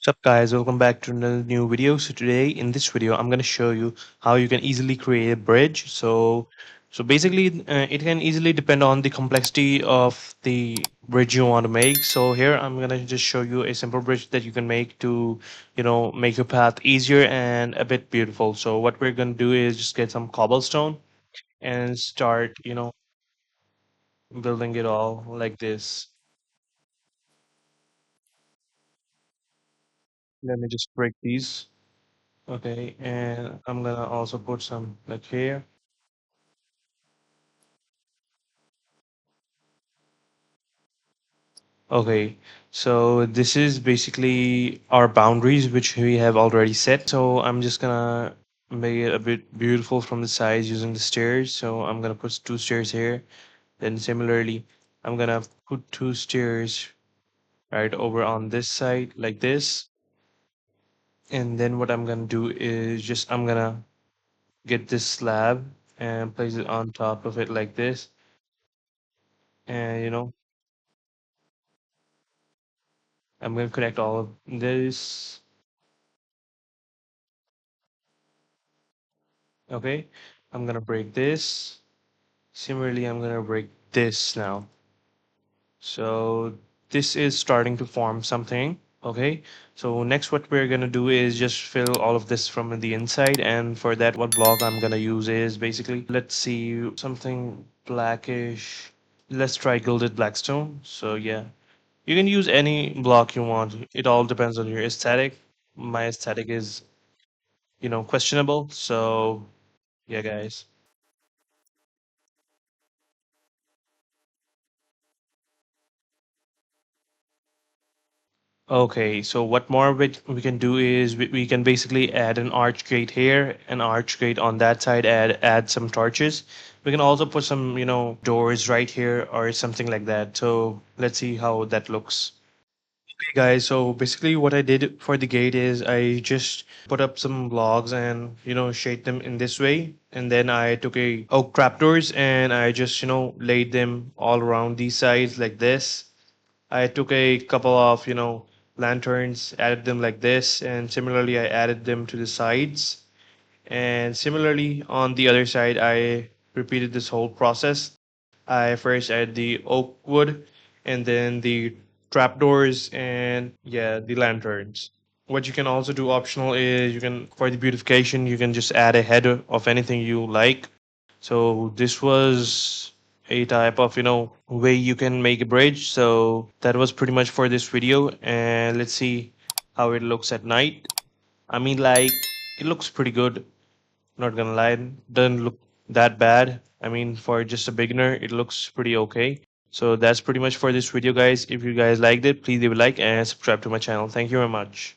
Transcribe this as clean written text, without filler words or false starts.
What's up guys, welcome back to another new video. So today in this video I'm going to show you how you can easily create a bridge. So basically it can easily depend on the complexity of the bridge you want to make. So here I'm going to just show you a simple bridge that you can make to make your path easier and a bit beautiful. So what we're going to do is just get some cobblestone and start building it all like this. Let me just break these. Okay, and I'm gonna also put some like here. Okay, so this is basically our boundaries which we have already set. So I'm just gonna make it a bit beautiful from the sides using the stairs. So I'm gonna put two stairs here. Then similarly, I'm gonna put two stairs right over on this side like this. And then what I'm gonna do is just I'm gonna get this slab and place it on top of it like this. And I'm gonna connect all of this. Okay, I'm gonna break this. Similarly, I'm gonna break this now. So this is starting to form something. Okay, so next what we're gonna do is just fill all of this from the inside, and for that what block I'm gonna use is basically, let's see, something blackish. Let's try gilded blackstone. So yeah, you can use any block you want. It all depends on your aesthetic. My aesthetic is questionable. So yeah, guys. Okay, so what more we can do is we can basically add an arch gate here, an arch gate on that side, add some torches. We can also put some, doors right here or something like that. So let's see how that looks. Okay, guys, so basically what I did for the gate is I just put up some logs and, shade them in this way. And then I took a oak trapdoors and I just, laid them all around these sides like this. I took a couple of, lanterns, added them like this, and similarly, I added them to the sides. And similarly, on the other side, I repeated this whole process. I first added the oak wood, and then the trapdoors, and yeah, the lanterns. What you can also do optional is you can, for the beautification, you can just add a header of anything you like. So this was a type of, way you can make a bridge. So that was pretty much for this video. And let's see how it looks at night. I mean, like, it looks pretty good. Not gonna lie, doesn't look that bad. I mean, for just a beginner, it looks pretty okay. So that's pretty much for this video, guys. If you guys liked it, please leave a like and subscribe to my channel. Thank you very much.